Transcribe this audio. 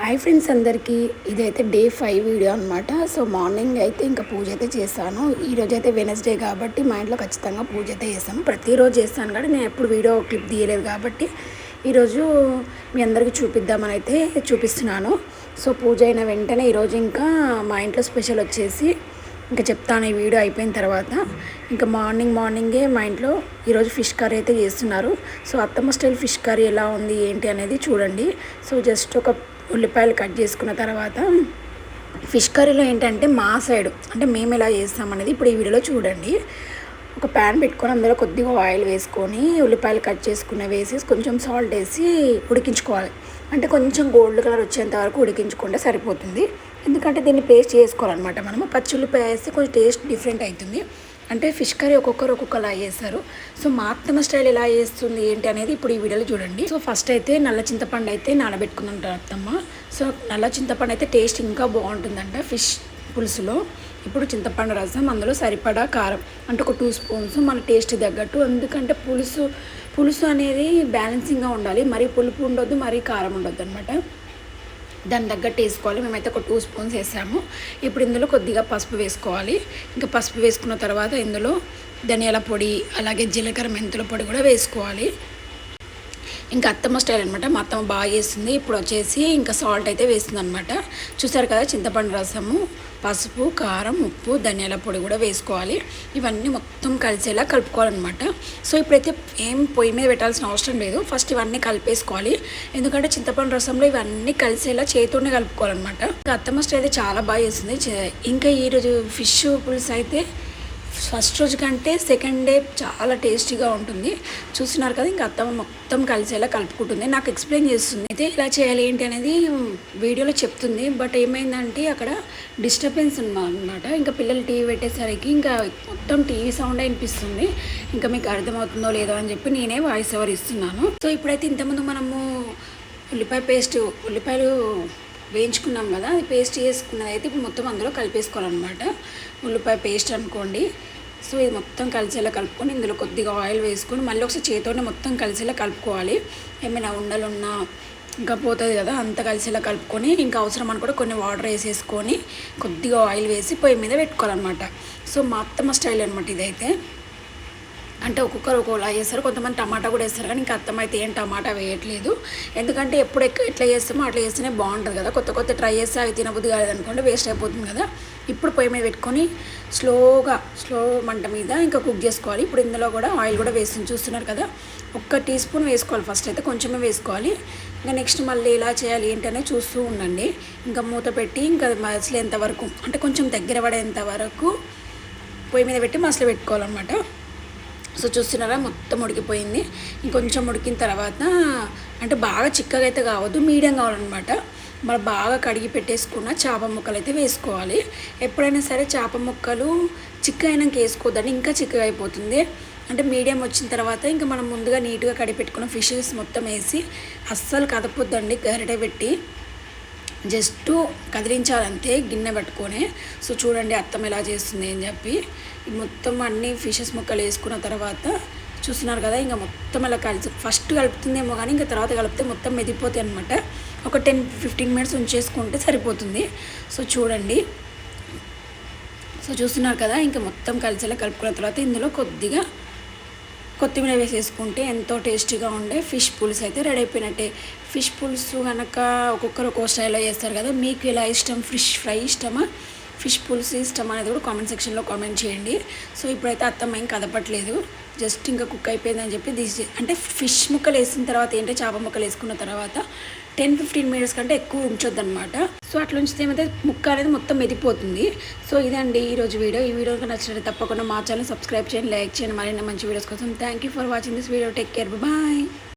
Hi friends అందరికీ ఇదైతే day 5 video అనమాట. సో మార్నింగ్ అయితే ఇంకా పూజ అయితే చేశాను. ఈరోజు అయితే వెనస్డే కాబట్టి మా ఇంట్లో ఖచ్చితంగా పూజ అయితే చేస్తాము. ప్రతిరోజు చేస్తాను కాబట్టి నేను ఎప్పుడు వీడియో క్లిప్ తీయలేదు కాబట్టి ఈరోజు మీ అందరికీ చూపిద్దామని అయితే చూపిస్తున్నాను. సో పూజ అయిన వెంటనే ఈరోజు ఇంకా మా ఇంట్లో స్పెషల్ వచ్చేసి ఇంకా చెప్తాను ఈ వీడియో అయిపోయిన తర్వాత. ఇంకా మార్నింగే మా ఇంట్లో ఈరోజు ఫిష్ కర్రీ అయితే చేస్తున్నారు. సో అత్తమ్మ స్టైల్ ఫిష్ కర్రీ ఎలా ఉంది ఏంటి అనేది చూడండి. సో జస్ట్ ఒక ఉల్లిపాయలు కట్ చేసుకున్న తర్వాత ఫిష్ కర్రీలో ఏంటంటే మా సైడ్ అంటే మేము ఎలా చేస్తామనేది ఇప్పుడు ఈ వీడియోలో చూడండి. ఒక ప్యాన్ పెట్టుకొని అందులో కొద్దిగా ఆయిల్ వేసుకొని ఉల్లిపాయలు కట్ చేసుకున్న వేసి కొంచెం సాల్ట్ వేసి ఉడికించుకోవాలి. అంటే కొంచెం గోల్డ్ కలర్ వచ్చేంత వరకు ఉడికించుకుంటే సరిపోతుంది. ఎందుకంటే దీన్ని పేస్ట్ చేసుకోవాలన్నమాట. మనము పచ్చి ఉల్లిపాయ వేస్తే కొంచెం టేస్ట్ డిఫరెంట్ అవుతుంది. అంటే ఫిష్ కర్రీ ఒక్కొక్కలా చేస్తారు. సో మా అత్తమ్మ స్టైల్ ఎలా చేస్తుంది ఏంటి అనేది ఇప్పుడు ఈ వీడియోలో చూడండి. సో ఫస్ట్ అయితే నల్ల చింతపండు అయితే నానబెట్టుకుని అత్తమ్మ. సో నల్ల చింతపండు అయితే టేస్ట్ ఇంకా బాగుంటుందంట ఫిష్ పులుసులో. ఇప్పుడు చింతపండు రసం, అందులో సరిపడా కారం అంటే ఒక 2 స్పూన్స్ మన టేస్ట్ తగ్గట్టు. ఎందుకంటే పులుసు అనేది బ్యాలెన్సింగ్గా ఉండాలి. మరీ పులుపు ఉండొద్దు, మరీ కారం ఉండొద్దు అనమాట. దాని తగ్గట్టు వేసుకోవాలి. మేమైతే ఒక 2 స్పూన్స్ వేసాము. ఇప్పుడు ఇందులో కొద్దిగా పసుపు వేసుకోవాలి. ఇంకా పసుపు వేసుకున్న తర్వాత ఇందులో ధనియాల పొడి అలాగే జీలకర్ర మెంతుల పొడి కూడా వేసుకోవాలి. ఇంకా అత్తమ్మ స్టైల్ అనమాట. మా అత్తమ్మ బాగా చేస్తుంది. ఇప్పుడు వచ్చేసి ఇంకా సాల్ట్ అయితే వేస్తుంది అనమాట. చూసారు కదా, చింతపండు రసము, పసుపు, కారం, ఉప్పు, ధనియాల పొడి కూడా వేసుకోవాలి. ఇవన్నీ మొత్తం కలిసేలా కలుపుకోవాలన్నమాట. సో ఇప్పుడైతే ఏం పొయ్యి మీద పెట్టాల్సిన అవసరం లేదు. ఫస్ట్ ఇవన్నీ కలిపేసుకోవాలి. ఎందుకంటే చింతపండు రసంలో ఇవన్నీ కలిసేలా చేతితోనే కలుపుకోవాలన్నమాట. ఇంకా అత్తమ్మ స్టైల్ అయితే చాలా బాగా చేస్తుంది. ఇంకా ఈరోజు ఫిష్ పులుసు అయితే ఫస్ట్ రోజు కంటే సెకండ్ డే చాలా టేస్టీగా ఉంటుంది. చూస్తున్నారు కదా, ఇంకా అత్తమ్మ మొత్తం కలిసేలా కలుపుకుంటుంది. నాకు ఎక్స్ప్లెయిన్ చేస్తుంది. అయితే ఇలా చేయాలి ఏంటి అనేది వీడియోలో చెప్తుంది. బట్ ఏమైందంటే అక్కడ డిస్టర్బెన్స్ అనమాట. ఇంకా పిల్లలు టీవీ పెట్టేసరికి ఇంకా మొత్తం టీవీ సౌండ్ అనిపిస్తుంది. ఇంకా మీకు అర్థమవుతుందో లేదో అని చెప్పి నేనే వాయిస్ ఓవర్ ఇస్తున్నాను. సో ఇప్పుడైతే ఇంతకుముందు మనము ఉల్లిపాయలు వేయించుకున్నాం కదా, అది పేస్ట్ చేసుకున్నది అయితే ఇప్పుడు మొత్తం అందులో కలిపేసుకోవాలన్నమాట. ఉల్లిపాయ పేస్ట్ అనుకోండి. సో ఇది మొత్తం కలిసేలా కలుపుకొని ఇందులో కొద్దిగా ఆయిల్ వేసుకొని మళ్ళీ ఒకసారి చేతితోనే మొత్తం కలిసేలా కలుపుకోవాలి. ఏమైనా ఉండలున్నా ఇంకా పోతుంది కదా, అంత కలిసేలా కలుపుకొని ఇంకా అవసరం అని కూడా కొన్ని వాటర్ వేసేసుకొని కొద్దిగా ఆయిల్ వేసి పొయ్యి మీద పెట్టుకోవాలన్నమాట. సో మా అత్తమ్మ స్టైల్ అనమాట ఇదైతే. అంటే ఒక్కొక్కరు ఒక్కోలా చేస్తారు. కొంతమంది టమాటా కూడా వేస్తారు, కానీ ఇంకా అత్తమ్మ అయితే ఏం టమాటా వేయట్లేదు. ఎందుకంటే ఎప్పుడు ఎట్లా చేస్తామో అట్లా చేస్తేనే బాగుంటుంది కదా. కొత్త ట్రై చేస్తే అవి తినబుద్ధి కాలేదనుకోండి, వేస్ట్ అయిపోతుంది కదా. ఇప్పుడు పొయ్యి మీద పెట్టుకొని స్లో మంట మీద ఇంకా కుక్ చేసుకోవాలి. ఇప్పుడు ఇందులో కూడా ఆయిల్ కూడా వేసి చూస్తున్నారు కదా, 1 టీ స్పూన్ వేసుకోవాలి. ఫస్ట్ అయితే కొంచెమే వేసుకోవాలి. ఇంకా నెక్స్ట్ మళ్ళీ ఇలా చేయాలి ఏంటనే చూస్తూ ఉండండి. ఇంకా మూత పెట్టి ఇంకా మసలేంత వరకు అంటే కొంచెం దగ్గర పడేంత వరకు పొయ్యి మీద పెట్టి మసలు పెట్టుకోవాలన్నమాట. సో చూస్తున్నారా, మొత్తం ఉడికిపోయింది. ఇంకొంచెం ఉడికిన తర్వాత అంటే బాగా చిక్కగా అయితే కావద్దు, మీడియం కావాలన్నమాట. మరి బాగా కడిగి పెట్టేసుకున్న చేప ముక్కలు అయితే వేసుకోవాలి. ఎప్పుడైనా సరే చేప ముక్కలు చిక్క అయినాక వేసుకోవద్దండి, ఇంకా చిక్కగా అయిపోతుంది. అంటే మీడియం వచ్చిన తర్వాత ఇంకా మనం ముందుగా నీట్గా కడిగి పెట్టుకున్న ఫిషెస్ మొత్తం వేసి అస్సలు కదపొద్దండి, గరిటె పెట్టి జస్ట్ కదిలించాలంతే గిన్నె పట్టుకొని. సో చూడండి అత్తమ్మ ఎలా చేస్తుంది అని చెప్పి మొత్తం అన్ని ఫిషెస్ ముక్కలు వేసుకున్న తర్వాత చూస్తున్నారు కదా, ఇంకా మొత్తం అలా ఫస్ట్ కలుపుతుందేమో కానీ ఇంకా తర్వాత కలిపితే మొత్తం మెదిపోతాయి అనమాట. ఒక 10-15 మినిట్స్ ఉంచేసుకుంటే సరిపోతుంది. సో చూడండి, సో చూస్తున్నారు కదా, ఇంకా మొత్తం కలిసేలా కలుపుకున్న తర్వాత ఇందులో కొద్దిగా కొత్తిమీర వేసేసుకుంటే ఎంతో టేస్టీగా ఉండే ఫిష్ పులుసు అయితే రెడీ అయిపోయినట్టే. ఫిష్ పులుసు కనుక ఒక్కొక్కరు ఒక్కో స్టైల్లో చేస్తారు కదా, మీకు ఎలా ఇష్టం, ఫిష్ ఫ్రై ఇష్టమా, ఫిష్ పులుసు ఇష్టమా అనేది కూడా కామెంట్ సెక్షన్లో కామెంట్ చేయండి. సో ఇప్పుడైతే అత్తమ్మ ఏం కదపట్లేదు, జస్ట్ ఇంకా కుక్ అయిపోయిందని చెప్పి అంటే ఫిష్ ముక్కలు వేసిన తర్వాత ఏంటంటే చేప ముక్కలు వేసుకున్న తర్వాత 10-15 మినిట్స్ కంటే ఎక్కువ ఉంచొద్దు అనమాట. సో అట్లా ఉంచితే ఏమైతే ముక్క అనేది మొత్తం మెదిపోతుంది. సో ఇదండి ఈరోజు వీడియో. ఈ వీడియో నచ్చినట్టు తప్పకుండా మా ఛానల్ సబ్స్క్రైబ్ చేయండి, లైక్ చేయండి. మరిన్ని మంచి వీడియోస్ కోసం. Thank you for watching this video. Take care, bye.